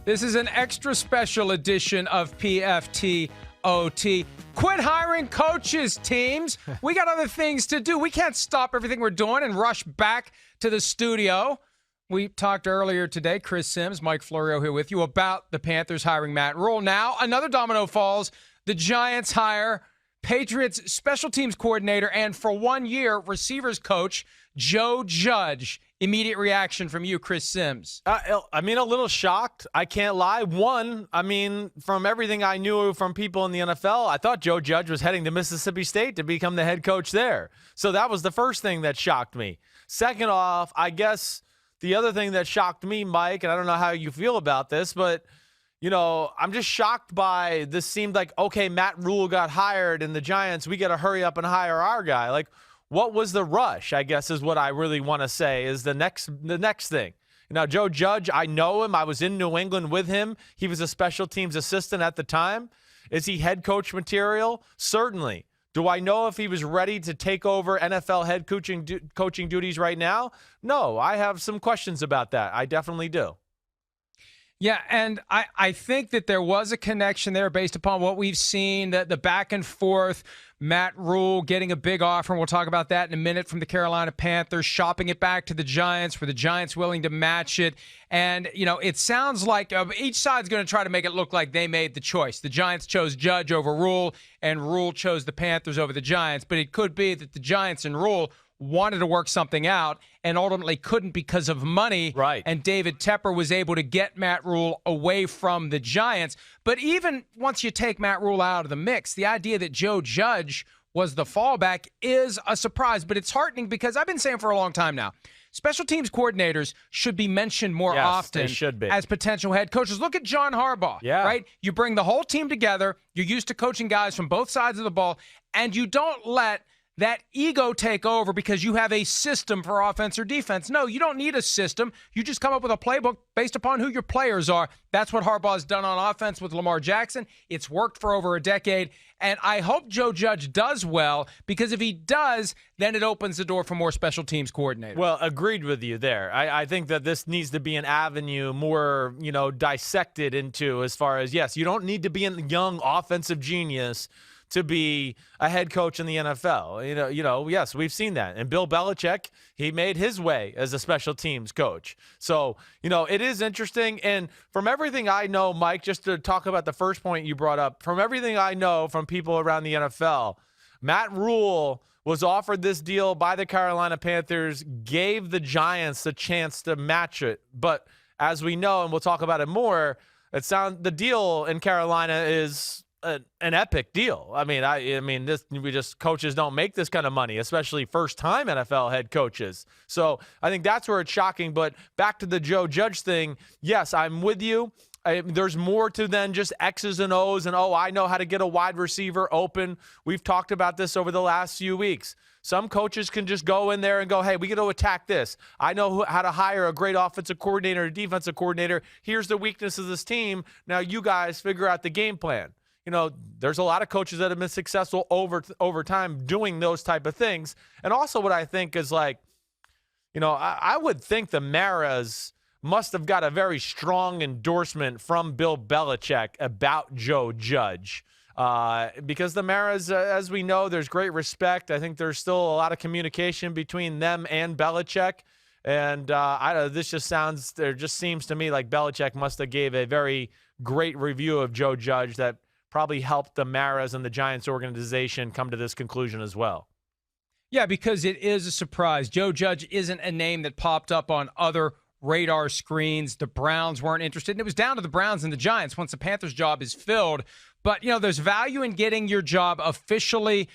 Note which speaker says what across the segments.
Speaker 1: This is an extra special edition of PFTOT. Quit hiring coaches, teams. We got other things to do. We can't stop everything we're doing and rush back to the studio. We talked earlier today, Chris Sims, Mike Florio here with you, about the Panthers hiring Matt Rule. Now, another domino falls. The Giants hire Patriots special teams coordinator and, for 1 year, receivers coach Joe Judge. Immediate reaction from you, Chris Sims.
Speaker 2: A little shocked. I can't lie. From everything I knew from people in the NFL, I thought Joe Judge was heading to Mississippi State to become the head coach there. So that was the first thing that shocked me. Second off, I guess the other thing that shocked me, Mike, and I don't know how you feel about this, but, I'm just shocked by this. Seemed like, okay, Matt Rule got hired and the Giants, we got to hurry up and hire our guy. Like, what was the rush, I guess, is what I really want to say is the next thing. Now, Joe Judge, I know him. I was in New England with him. He was a special teams assistant at the time. Is he head coach material? Certainly. Do I know if he was ready to take over NFL head coaching duties right now? No, I have some questions about that. I definitely do.
Speaker 1: Yeah, and I think that there was a connection there based upon what we've seen, the back and forth, Matt Rule getting a big offer, and we'll talk about that in a minute, from the Carolina Panthers, shopping it back to the Giants, were the Giants willing to match it? And, it sounds like each side's going to try to make it look like they made the choice. The Giants chose Judge over Rule, and Rule chose the Panthers over the Giants. But it could be that the Giants and Rule wanted to work something out and ultimately couldn't because of money.
Speaker 2: Right.
Speaker 1: And David Tepper was able to get Matt Rule away from the Giants. But even once you take Matt Rule out of the mix, the idea that Joe Judge was the fallback is a surprise. But it's heartening because I've been saying for a long time now, special teams coordinators should be mentioned more often
Speaker 2: they should be.
Speaker 1: as potential head coaches. Look at John Harbaugh, right? You bring the whole team together. You're used to coaching guys from both sides of the ball, and you don't let that ego take over because you have a system for offense or defense. No, you don't need a system. You just come up with a playbook based upon who your players are. That's what Harbaugh's done on offense with Lamar Jackson. It's worked for over a decade, and I hope Joe Judge does well, because if he does, then it opens the door for more special teams coordinators.
Speaker 2: Well, agreed with you there. I think that this needs to be an avenue more, dissected into, as far as, yes, you don't need to be a young offensive genius to be a head coach in the NFL. Yes, we've seen that. And Bill Belichick, he made his way as a special teams coach. So, it is interesting. And from everything I know, Mike, just to talk about the first point you brought up, from everything I know from people around the NFL, Matt Rule was offered this deal by the Carolina Panthers, gave the Giants the chance to match it. But as we know, and we'll talk about it more, the deal in Carolina is an epic deal. Coaches don't make this kind of money, especially first-time NFL head coaches. So I think that's where it's shocking. But back to the Joe Judge thing, yes, I'm with you. There's more to than just X's and O's and, I know how to get a wide receiver open. We've talked about this over the last few weeks. Some coaches can just go in there and go, hey, we got to attack this. I know how to hire a great offensive coordinator, a defensive coordinator. Here's the weakness of this team. Now you guys figure out the game plan. There's a lot of coaches that have been successful over time doing those type of things. And also what I think is I would think the Maras must have got a very strong endorsement from Bill Belichick about Joe Judge. Because the Maras, as we know, there's great respect. I think there's still a lot of communication between them and Belichick. And there just seems to me like Belichick must have gave a very great review of Joe Judge that probably helped the Maras and the Giants organization come to this conclusion as well.
Speaker 1: Yeah, because it is a surprise. Joe Judge isn't a name that popped up on other radar screens. The Browns weren't interested, and it was down to the Browns and the Giants once the Panthers' job is filled. But, there's value in getting your job officially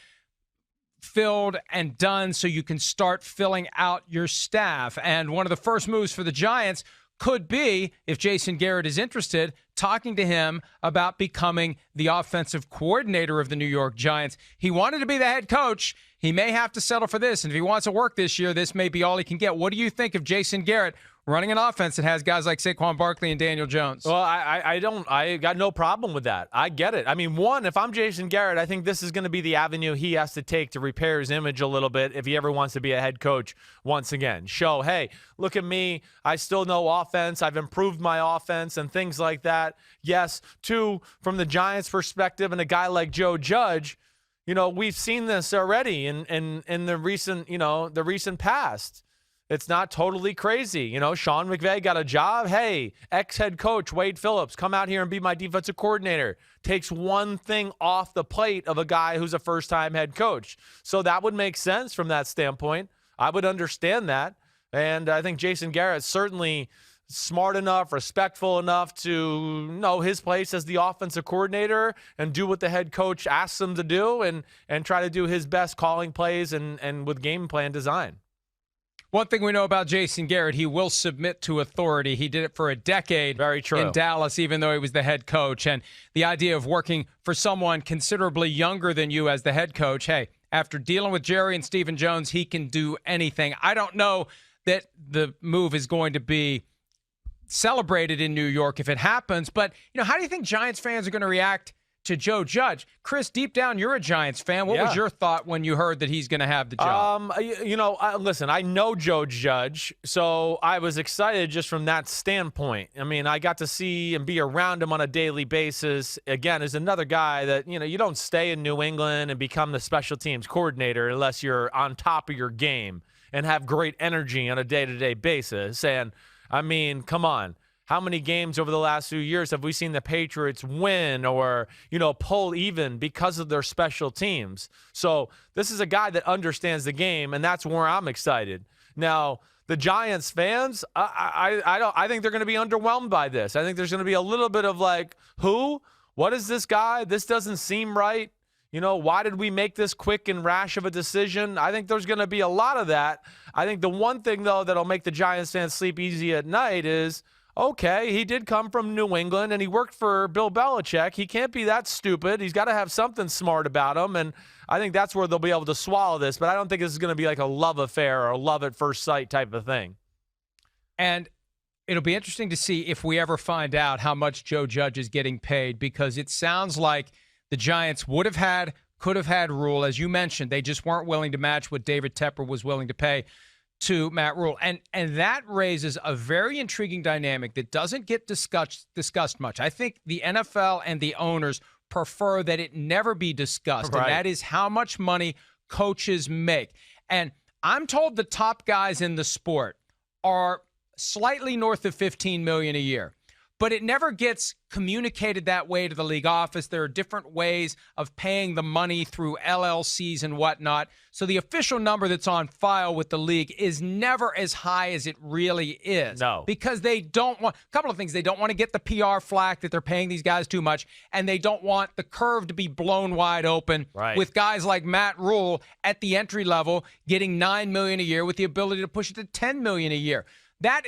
Speaker 1: filled and done so you can start filling out your staff. And one of the first moves for the Giants could be, if Jason Garrett is interested, talking to him about becoming the offensive coordinator of the New York Giants. He wanted to be the head coach. He may have to settle for this. And if he wants to work this year, this may be all he can get. What do you think of Jason Garrett running an offense that has guys like Saquon Barkley and Daniel Jones?
Speaker 2: Well, I got no problem with that. I get it. I mean, one, if I'm Jason Garrett, I think this is going to be the avenue he has to take to repair his image a little bit if he ever wants to be a head coach once again. Show, hey, look at me. I still know offense. I've improved my offense and things like that. Yes. Two, from the Giants' perspective and a guy like Joe Judge, we've seen this already in the recent past. It's not totally crazy. Sean McVay got a job. Hey, ex-head coach Wade Phillips, come out here and be my defensive coordinator. Takes one thing off the plate of a guy who's a first-time head coach. So that would make sense from that standpoint. I would understand that. And I think Jason Garrett's certainly smart enough, respectful enough to know his place as the offensive coordinator and do what the head coach asks him to do and try to do his best calling plays and with game plan design.
Speaker 1: One thing we know about Jason Garrett, he will submit to authority. He did it for a decade.
Speaker 2: Very true.
Speaker 1: In Dallas, even though he was the head coach. And the idea of working for someone considerably younger than you as the head coach, hey, after dealing with Jerry and Stephen Jones, he can do anything. I don't know that the move is going to be celebrated in New York if it happens, but how do you think Giants fans are going to react to Joe Judge? Chris, deep down, you're a Giants fan. What was your thought when you heard that he's going to have the job?
Speaker 2: Listen, I know Joe Judge, so I was excited just from that standpoint. I mean, I got to see and be around him on a daily basis. Again, as another guy that, you don't stay in New England and become the special teams coordinator unless you're on top of your game and have great energy on a day-to-day basis. And, I mean, come on. How many games over the last few years have we seen the Patriots win or, pull even because of their special teams? So this is a guy that understands the game, and that's where I'm excited. Now, the Giants fans, I think they're going to be underwhelmed by this. I think there's going to be a little bit of like, who? What is this guy? This doesn't seem right. Why did we make this quick and rash of a decision? I think there's going to be a lot of that. I think the one thing, though, that'll make the Giants fans sleep easy at night is, okay, he did come from New England, and he worked for Bill Belichick. He can't be that stupid. He's got to have something smart about him, and I think that's where they'll be able to swallow this. But I don't think this is going to be like a love affair or a love at first sight type of thing.
Speaker 1: And it'll be interesting to see if we ever find out how much Joe Judge is getting paid, because it sounds like the Giants could have had Rule. As you mentioned, they just weren't willing to match what David Tepper was willing to pay to Matt Rule. And that raises a very intriguing dynamic that doesn't get discussed much. I think the NFL and the owners prefer that it never be discussed,
Speaker 2: right.
Speaker 1: And that is how much money coaches make. And I'm told the top guys in the sport are slightly north of $15 million a year. But it never gets communicated that way to the league office. There are different ways of paying the money through LLCs and whatnot. So the official number that's on file with the league is never as high as it really is.
Speaker 2: No.
Speaker 1: Because they don't want, a couple of things, they don't want to get the PR flack that they're paying these guys too much, and they don't want the curve to be blown wide open with guys like Matt Rule at the entry level getting $9 million a year with the ability to push it to $10 million a year.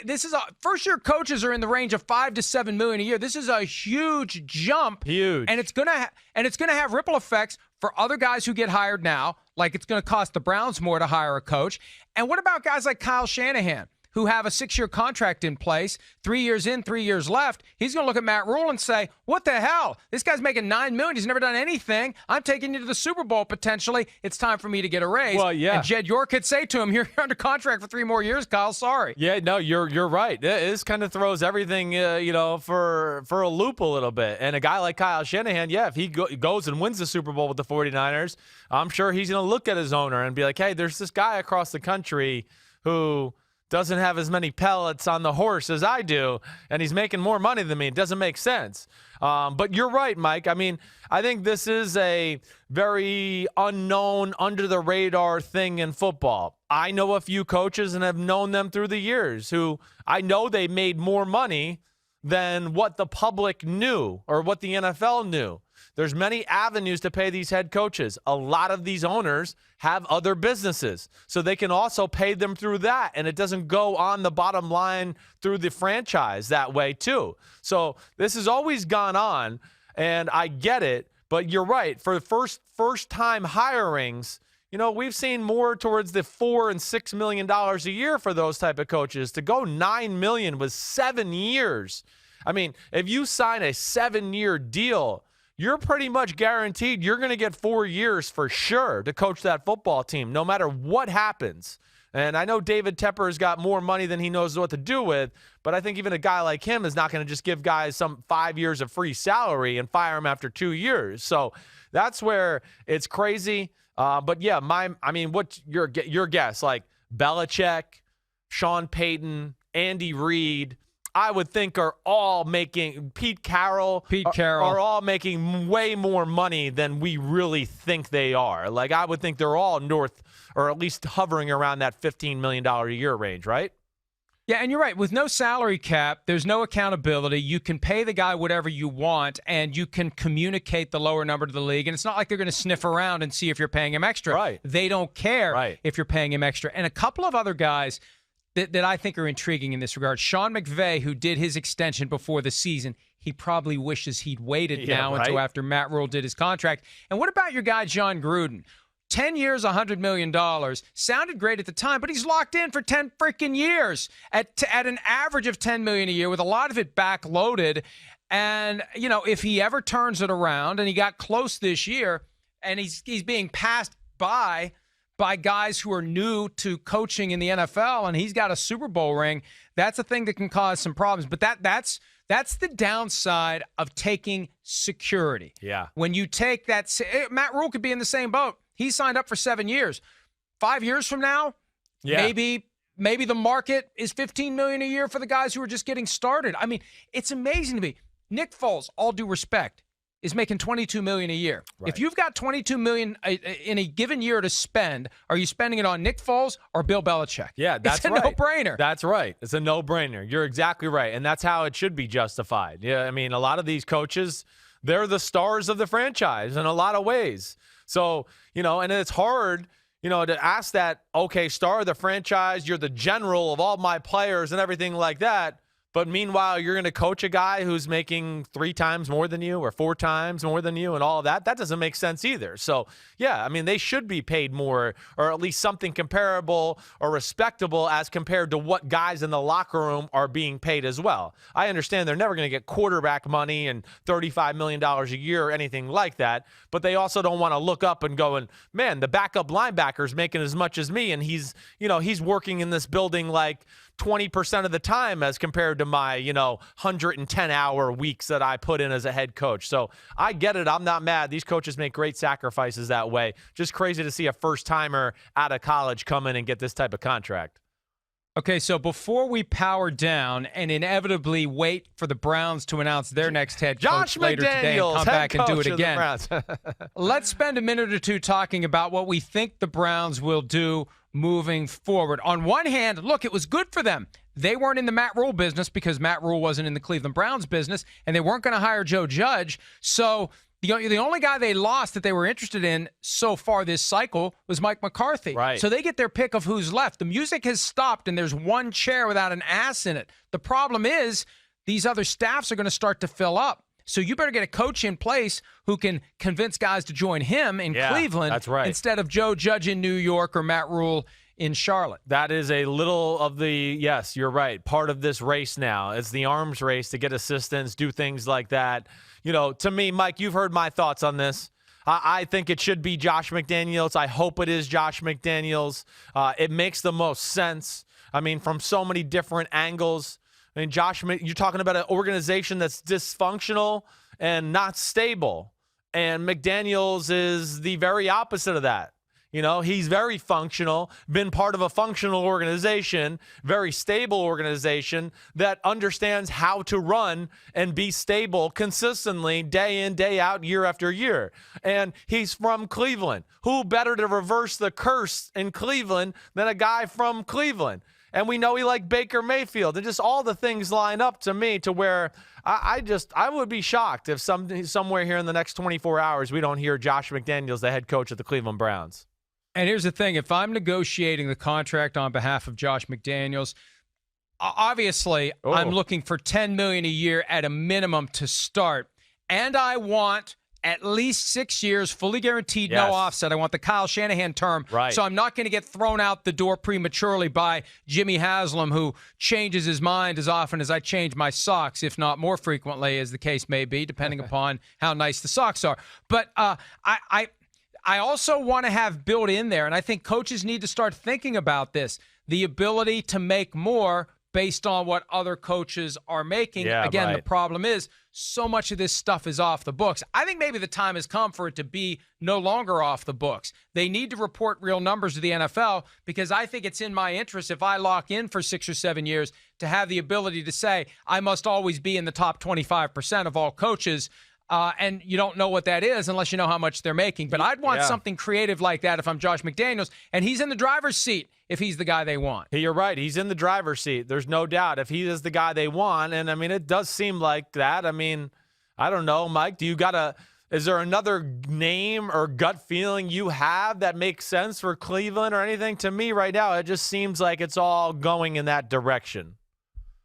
Speaker 1: This is first-year coaches are in the range of $5 to $7 million a year. This is a huge jump,
Speaker 2: huge,
Speaker 1: and it's gonna have ripple effects for other guys who get hired now. Like it's going to cost the Browns more to hire a coach. And what about guys like Kyle Shanahan, who have a 6-year contract in place, 3 years in, 3 years left? He's going to look at Matt Rule and say, what the hell? This guy's making $9 million. He's never done anything. I'm taking you to the Super Bowl potentially. It's time for me to get a raise.
Speaker 2: Well, yeah.
Speaker 1: And Jed York could say to him, you're under contract for 3 more years, Kyle. Sorry.
Speaker 2: Yeah, no, you're right. This kind of throws everything, for a loop a little bit. And a guy like Kyle Shanahan, if he goes and wins the Super Bowl with the 49ers, I'm sure he's going to look at his owner and be like, hey, there's this guy across the country who doesn't have as many pellets on the horse as I do, and he's making more money than me. It doesn't make sense. But you're right, Mike. I mean, I think this is a very unknown, under-the-radar thing in football. I know a few coaches and have known them through the years who I know they made more money than what the public knew or what the NFL knew. There's many avenues to pay these head coaches. A lot of these owners have other businesses, so they can also pay them through that, and it doesn't go on the bottom line through the franchise that way too. So this has always gone on, and I get it, but you're right. For first-time hirings, we've seen more towards the $4 and $6 million a year for those type of coaches. To go $9 million with 7 years. I mean, if you sign a 7-year deal, you're pretty much guaranteed you're going to get 4 years for sure to coach that football team, no matter what happens. And I know David Tepper's got more money than he knows what to do with, but I think even a guy like him is not going to just give guys some 5 years of free salary and fire him after 2 years. So that's where it's crazy. But yeah, what's your guess? Like Belichick, Sean Payton, Andy Reid, I would think are all making Pete Carroll are all making way more money than we really think they are. Like I would think they're all north or at least hovering around that $15 million a year range, right?
Speaker 1: Yeah, and you're right. With no salary cap, there's no accountability. You can pay the guy whatever you want, and you can communicate the lower number to the league. And it's not like they're going to sniff around and see if you're paying him extra.
Speaker 2: Right.
Speaker 1: They don't care if you're paying him extra. And a couple of other guys that I think are intriguing in this regard. Sean McVay, who did his extension before the season, he probably wishes he'd waited until after Matt Rule did his contract. And what about your guy, John Gruden? 10 years, $100 million. Sounded great at the time, but he's locked in for 10 freaking years at an average of $10 million a year, with a lot of it backloaded. And, if he ever turns it around, and he got close this year, and he's being passed by guys who are new to coaching in the NFL, and he's got a Super Bowl ring, that's a thing that can cause some problems. But that's the downside of taking security.
Speaker 2: Yeah.
Speaker 1: When you take that, Matt Rule could be in the same boat. He signed up for 7 years. 5 years from now, maybe the market is $15 million a year for the guys who are just getting started. I mean, it's amazing to me. Nick Foles, all due respect, is making $22 million a year. Right. If you've got $22 million in a given year to spend, are you spending it on Nick Foles or Bill Belichick?
Speaker 2: Yeah, that's right.
Speaker 1: It's a no-brainer.
Speaker 2: That's right. It's a no-brainer. You're exactly right, and that's how it should be justified. Yeah, I mean, a lot of these coaches, they're the stars of the franchise in a lot of ways. So, and it's hard, to ask that, okay, star of the franchise, you're the general of all my players and everything like that. But meanwhile, you're going to coach a guy who's making 3 times more than you or 4 times more than you and all of that. That doesn't make sense either. So, yeah, I mean, they should be paid more, or at least something comparable or respectable as compared to what guys in the locker room are being paid as well. I understand they're never going to get quarterback money and $35 million a year or anything like that, but they also don't want to look up and go, man, the backup linebacker's making as much as me, and he's working in this building like 20% of the time as compared to my, 110-hour weeks that I put in as a head coach. So I get it. I'm not mad. These coaches make great sacrifices that way. Just crazy to see a first-timer out of college come in and get this type of contract.
Speaker 1: Okay, so before we power down and inevitably wait for the Browns to announce their next head coach later today and come back and do it again, let's spend a minute or two talking about what we think the Browns will do moving forward. On one hand, look, it was good for them. They weren't in the Matt Rule business because Matt Rule wasn't in the Cleveland Browns business, and they weren't going to hire Joe Judge. So the only guy they lost that they were interested in so far this cycle was Mike McCarthy.
Speaker 2: Right.
Speaker 1: So they get their pick of who's left. The music has stopped, and there's one chair without an ass in it. The problem is these other staffs are going to start to fill up. So you better get a coach in place who can convince guys to join him in Cleveland,
Speaker 2: that's right,
Speaker 1: instead of Joe Judge in New York or Matt Rule in Charlotte.
Speaker 2: That is a little of the, yes, you're right, part of this race now. It's the arms race to get assistants, do things like that. To me, Mike, you've heard my thoughts on this. I think it should be Josh McDaniels. I hope it is Josh McDaniels. It makes the most sense. I mean, from so many different angles. I mean, Josh, you're talking about an organization that's dysfunctional and not stable. And McDaniels is the very opposite of that. He's very functional, been part of a functional organization, very stable organization that understands how to run and be stable consistently day in, day out, year after year. And he's from Cleveland. Who better to reverse the curse in Cleveland than a guy from Cleveland? And we know he liked Baker Mayfield. And just all the things line up to me to where I would be shocked if somewhere here in the next 24 hours we don't hear Josh McDaniels, the head coach of the Cleveland Browns.
Speaker 1: And here's the thing. If I'm negotiating the contract on behalf of Josh McDaniels, obviously I'm looking for $10 million a year at a minimum to start. And I want at least 6 years, fully guaranteed, no offset. I want the Kyle Shanahan term.
Speaker 2: Right.
Speaker 1: So I'm not going to get thrown out the door prematurely by Jimmy Haslam, who changes his mind as often as I change my socks, if not more frequently, as the case may be, depending upon how nice the socks are. But I also want to have built in there, and I think coaches need to start thinking about this, the ability to make more based on what other coaches are making. Again, the problem is so much of this stuff is off the books. I think maybe the time has come for it to be no longer off the books. They need to report real numbers to the NFL because I think it's in my interest if I lock in for 6 or 7 years to have the ability to say I must always be in the top 25% of all coaches. And you don't know what that is unless you know how much they're making. But I'd want something creative like that if I'm Josh McDaniels, and he's in the driver's seat if he's the guy they want.
Speaker 2: You're right. He's in the driver's seat. There's no doubt if he is the guy they want. And, I mean, it does seem like that. I mean, I don't know, Mike. Is there another name or gut feeling you have that makes sense for Cleveland or anything? To me right now, it just seems like it's all going in that direction.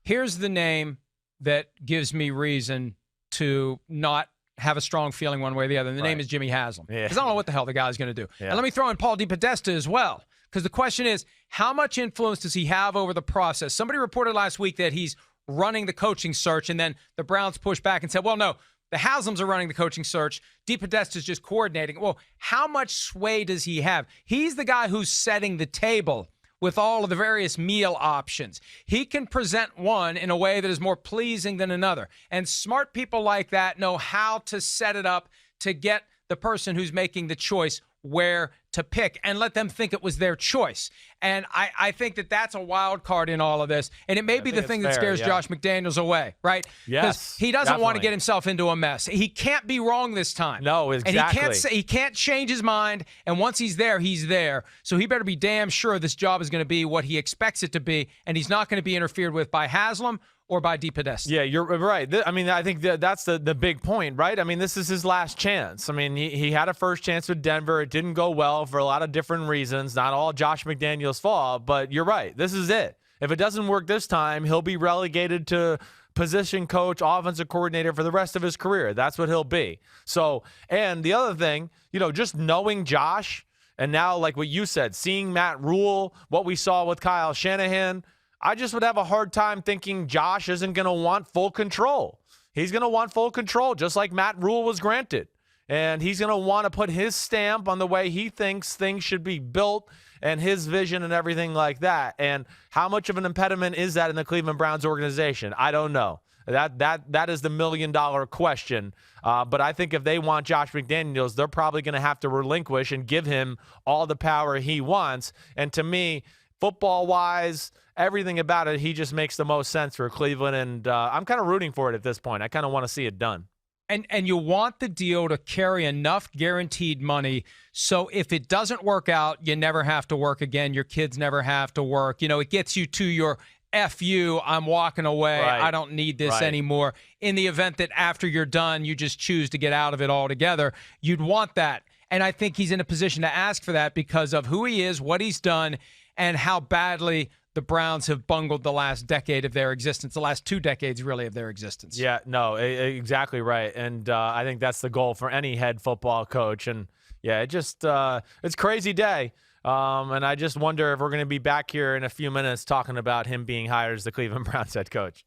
Speaker 1: Here's the name that gives me reason to not have a strong feeling one way or the other. And the name is Jimmy Haslam. Because I don't know what the hell the guy's going to do. And let me throw in Paul DePodesta as well. Because the question is, how much influence does he have over the process? Somebody reported last week that he's running the coaching search, and then the Browns pushed back and said, well, no, the Haslams are running the coaching search. DePodesta's just coordinating. Well, how much sway does he have? He's the guy who's setting the table with all of the various meal options. He can present one in a way that is more pleasing than another. And smart people like that know how to set it up to get the person who's making the choice where to pick and let them think it was their choice. And I think that that's a wild card in all of this. And it may be the thing that scares Josh McDaniels away, right?
Speaker 2: Yes.
Speaker 1: He doesn't want to get himself into a mess. He can't be wrong this time.
Speaker 2: No, exactly.
Speaker 1: And he can't change his mind. And once he's there, he's there. So he better be damn sure this job is going to be what he expects it to be. And he's not going to be interfered with by Haslam or by DePodesta.
Speaker 2: Yeah, you're right. I mean, I think that's the big point, right? I mean, this is his last chance. I mean, he had a first chance with Denver. It didn't go well for a lot of different reasons. Not all Josh McDaniels' fault, but you're right. This is it. If it doesn't work this time, he'll be relegated to position coach, offensive coordinator for the rest of his career. That's what he'll be. So, and the other thing, just knowing Josh, and now, like what you said, seeing Matt Rule, what we saw with Kyle Shanahan, I just would have a hard time thinking Josh isn't going to want full control. He's going to want full control, just like Matt Rule was granted. And he's going to want to put his stamp on the way he thinks things should be built and his vision and everything like that. And how much of an impediment is that in the Cleveland Browns organization? I don't know. That is the million-dollar question. But I think if they want Josh McDaniels, they're probably going to have to relinquish and give him all the power he wants. And to me, football-wise, everything about it, he just makes the most sense for Cleveland, and I'm kind of rooting for it at this point. I kind of want to see it done.
Speaker 1: And you want the deal to carry enough guaranteed money so if it doesn't work out, you never have to work again. Your kids never have to work. It gets you to your F you, I'm walking away.
Speaker 2: Right.
Speaker 1: I don't need this anymore. In the event that after you're done, you just choose to get out of it altogether, you'd want that. And I think he's in a position to ask for that because of who he is, what he's done, and how badly the Browns have bungled the last decade of their existence, the last 2 decades, really, of their existence.
Speaker 2: Yeah, no, exactly right. And I think that's the goal for any head football coach. And, yeah, it's a crazy day. And I just wonder if we're going to be back here in a few minutes talking about him being hired as the Cleveland Browns head coach.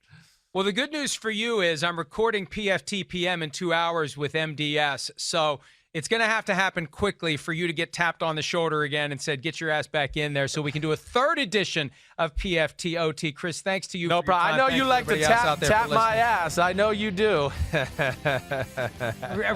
Speaker 1: Well, the good news for you is I'm recording PFT PM in 2 hours with MDS, so it's going to happen quickly for you to get tapped on the shoulder again and said, get your ass back in there so we can do a 3rd edition of PFT OT. Chris, thanks to you.
Speaker 2: No problem. I know you like to tap my ass. I know you do.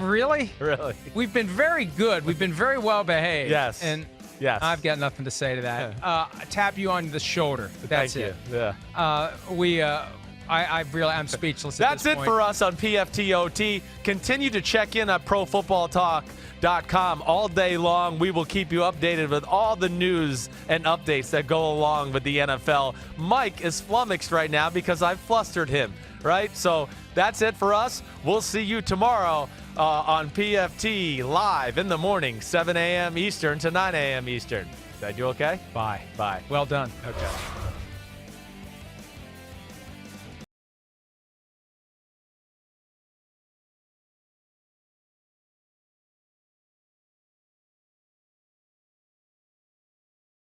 Speaker 1: Really?
Speaker 2: Really.
Speaker 1: We've been very good. We've been very well behaved.
Speaker 2: Yes.
Speaker 1: And
Speaker 2: yes.
Speaker 1: I've got nothing to say to that. Tap you on the shoulder. That's
Speaker 2: Thank
Speaker 1: it.
Speaker 2: You. Yeah.
Speaker 1: I'm speechless. At
Speaker 2: That's
Speaker 1: this
Speaker 2: it
Speaker 1: point.
Speaker 2: for us on PFTOT. Continue to check in at ProFootballTalk.com all day long. We will keep you updated with all the news and updates that go along with the NFL. Mike is flummoxed right now because I've flustered him, right? So that's it for us. We'll see you tomorrow on PFT live in the morning, 7 a.m. Eastern to 9 a.m. Eastern. Did I do okay?
Speaker 1: Bye.
Speaker 2: Bye.
Speaker 1: Well done.
Speaker 2: Okay.